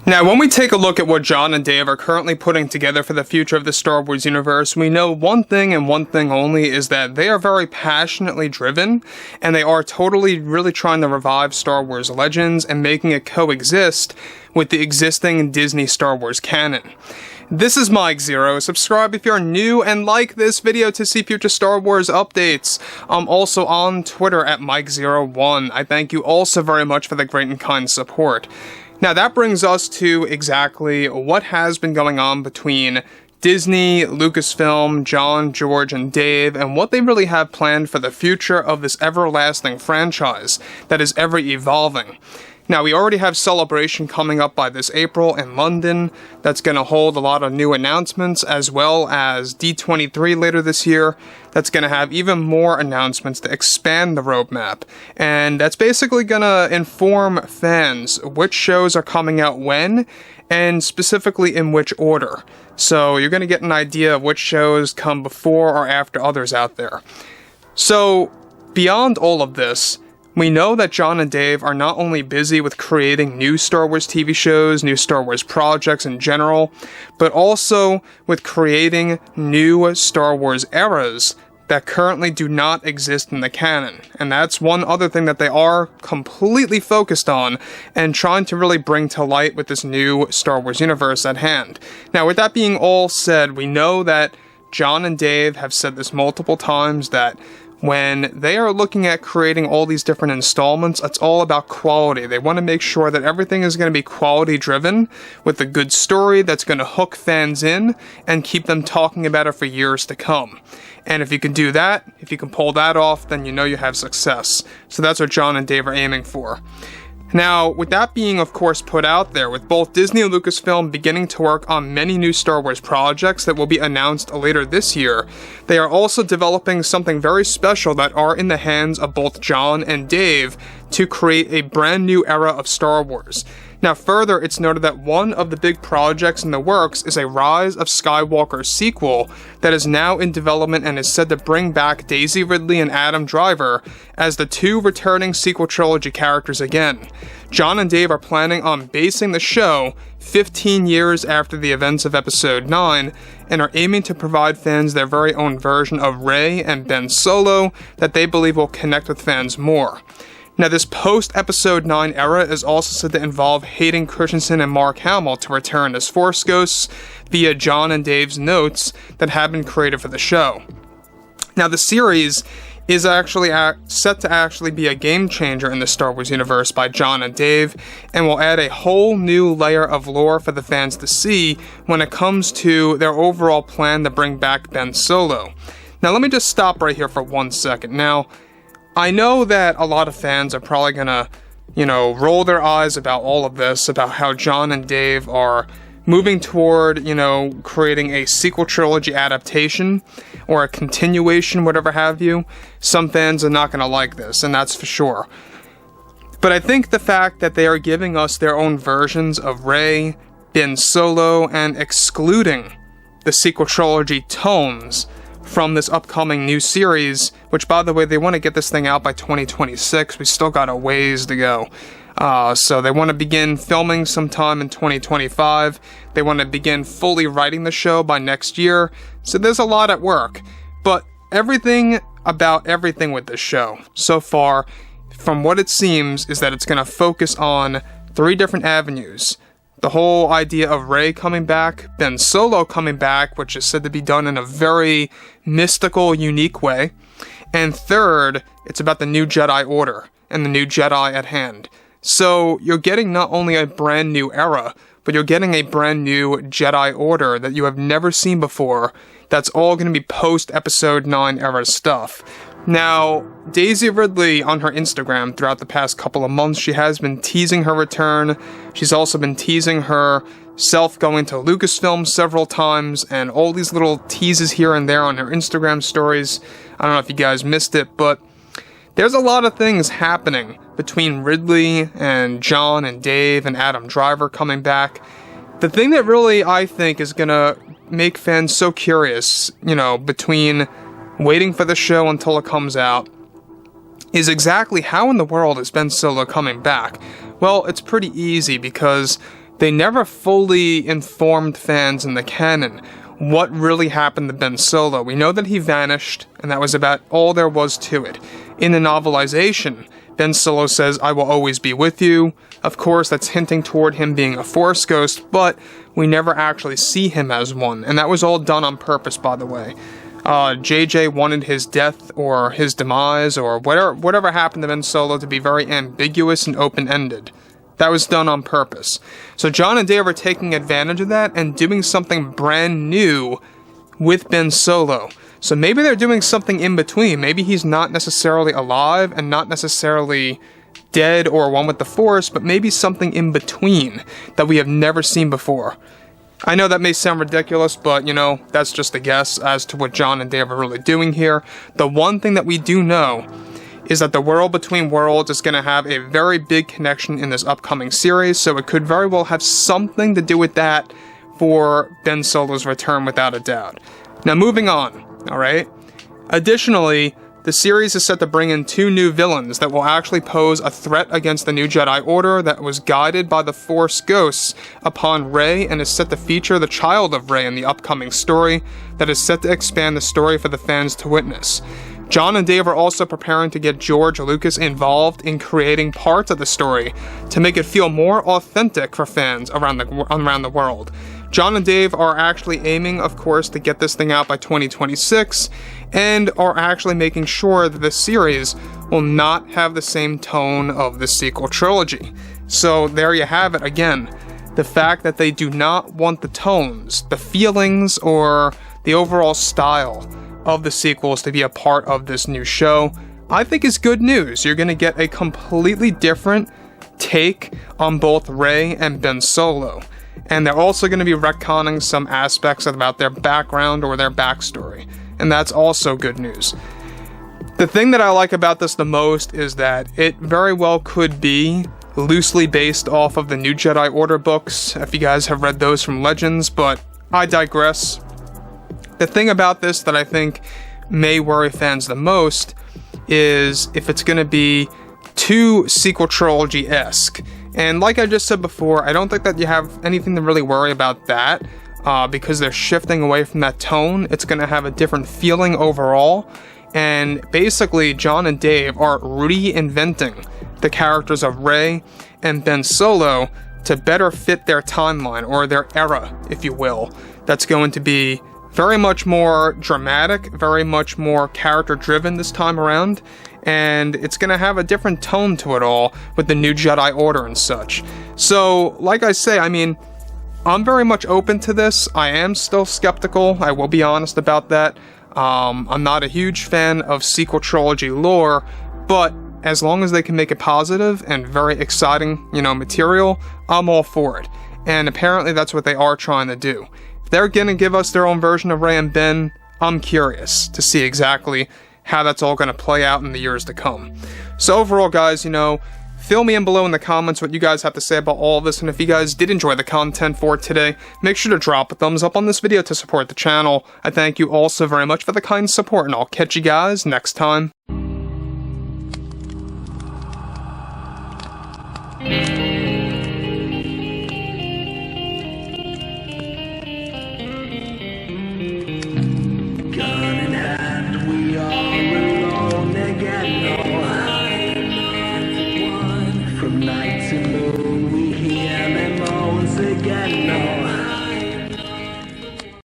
Now, when we take a look at what Jon and Dave are currently putting together for the future of the Star Wars universe, we know one thing and one thing only, is that they are very passionately driven, and they are totally really trying to revive Star Wars Legends and making it coexist with the existing Disney Star Wars canon. This is Mike Zero. Subscribe if you're new and like this video to see future Star Wars updates. I'm also on Twitter at Mike01. I thank you all so very much for the great and kind support. Now that brings us to exactly what has been going on between Disney, Lucasfilm, Jon, George, and Dave, and what they really have planned for the future of this everlasting franchise that is ever evolving. Now, we already have Celebration coming up by this April in London. That's going to hold a lot of new announcements, as well as D23 later this year. That's going to have even more announcements to expand the roadmap. And that's basically going to inform fans which shows are coming out when, and specifically in which order. So you're going to get an idea of which shows come before or after others out there. So, beyond all of this, we know that Jon and Dave are not only busy with creating new Star Wars TV shows, new Star Wars projects in general, but also with creating new Star Wars eras that currently do not exist in the canon. And that's one other thing that they are completely focused on and trying to really bring to light with this new Star Wars universe at hand. Now, with that being all said, we know that Jon and Dave have said this multiple times, that when they are looking at creating all these different installments, it's all about quality. They want to make sure that everything is going to be quality driven, with a good story that's going to hook fans in and keep them talking about it for years to come. And if you can do that, if you can pull that off, then you know you have success. So that's what Jon and Dave are aiming for. Now, with that being, of course, put out there, with both Disney and Lucasfilm beginning to work on many new Star Wars projects that will be announced later this year, they are also developing something very special that are in the hands of both Jon and Dave to create a brand new era of Star Wars. Now, further, it's noted that one of the big projects in the works is a Rise of Skywalker sequel that is now in development and is said to bring back Daisy Ridley and Adam Driver as the two returning sequel trilogy characters again. Jon and Dave are planning on basing the show 15 years after the events of Episode 9, and are aiming to provide fans their very own version of Rey and Ben Solo that they believe will connect with fans more. Now, this post-Episode 9 era is also said to involve Hayden Christensen and Mark Hamill to return as Force Ghosts via Jon and Dave's notes that have been created for the show. Now, the series is actually set to actually be a game changer in the Star Wars universe by Jon and Dave, and will add a whole new layer of lore for the fans to see when it comes to their overall plan to bring back Ben Solo. Now, let me just stop right here for 1 second. Now, I know that a lot of fans are probably gonna, roll their eyes about all of this, about how Jon and Dave are moving toward, creating a sequel trilogy adaptation, or a continuation, whatever have you. Some fans are not gonna like this, and that's for sure. But I think the fact that they are giving us their own versions of Rey, Ben Solo, and excluding the sequel trilogy tones from this upcoming new series, which, by the way, they want to get this thing out by 2026. We still got a ways to go. So they want to begin filming sometime in 2025. They want to begin fully writing the show by next year. So there's a lot at work. But everything about everything with this show so far, from what it seems, is that it's going to focus on 3 different avenues. The whole idea of Rey coming back, Ben Solo coming back, which is said to be done in a very mystical, unique way. And third, it's about the new Jedi Order and the new Jedi at hand. So you're getting not only a brand new era, but you're getting a brand new Jedi Order that you have never seen before. That's all going to be post-Episode 9 era stuff. Now, Daisy Ridley on her Instagram throughout the past couple of months, she has been teasing her return. She's also been teasing herself going to Lucasfilm several times, and all these little teases here and there on her Instagram stories. I don't know if you guys missed it, but there's a lot of things happening between Ridley and Jon and Dave and Adam Driver coming back. The thing that really, I think, is gonna make fans so curious, between waiting for the show until it comes out, is exactly how in the world is Ben Solo coming back? Well, it's pretty easy, because they never fully informed fans in the canon what really happened to Ben Solo. We know that he vanished, and that was about all there was to it. In the novelization, Ben Solo says, "I will always be with you." Of course, that's hinting toward him being a Force ghost, but we never actually see him as one, and that was all done on purpose, by the way. JJ wanted his death or his demise or whatever happened to Ben Solo to be very ambiguous and open-ended. That was done on purpose. So John and Dave are taking advantage of that and doing something brand new with Ben Solo. So maybe they're doing something in between. Maybe he's not necessarily alive and not necessarily dead or one with the Force, but maybe something in between that we have never seen before. I know that may sound ridiculous, but, you know, that's just a guess as to what John and Dave are really doing here. The one thing that we do know is that the World Between Worlds is going to have a very big connection in this upcoming series, so it could very well have something to do with that for Ben Solo's return without a doubt. Now, moving on, alright? Additionally, the series is set to bring in 2 new villains that will actually pose a threat against the new Jedi Order that was guided by the Force ghosts upon Rey, and is set to feature the child of Rey in the upcoming story that is set to expand the story for the fans to witness. John and Dave are also preparing to get George Lucas involved in creating parts of the story to make it feel more authentic for fans around the world. John and Dave are actually aiming, of course, to get this thing out by 2026, and are actually making sure that the series will not have the same tone of the sequel trilogy. So there you have it again. The fact that they do not want the tones, the feelings, or the overall style of the sequels to be a part of this new show, I think is good news. You're going to get a completely different take on both Rey and Ben Solo. And they're also going to be retconning some aspects about their background or their backstory. And that's also good news. The thing that I like about this the most is that it very well could be loosely based off of the New Jedi Order books, if you guys have read those from Legends, but I digress. The thing about this that I think may worry fans the most is if it's going to be too sequel trilogy-esque. And like I just said before, I don't think that you have anything to really worry about that, because they're shifting away from that tone. It's going to have a different feeling overall, and basically John and Dave are reinventing the characters of Rey and Ben Solo to better fit their timeline, or their era, if you will. That's going to be very much more dramatic, very much more character-driven this time around, and it's going to have a different tone to it all with the new Jedi Order and such. So, like I say, I mean, I'm very much open to this. I am still skeptical, I will be honest about that. I'm not a huge fan of sequel trilogy lore, but as long as they can make it positive and very exciting, material, I'm all for it. And apparently that's what they are trying to do. If they're gonna give us their own version of Rey and Ben, I'm curious to see exactly how that's all gonna play out in the years to come. So overall, guys, fill me in below in the comments what you guys have to say about all of this, and if you guys did enjoy the content for today, make sure to drop a thumbs up on this video to support the channel. I thank you all so very much for the kind support, and I'll catch you guys next time. From night to moon, we hear them moans again.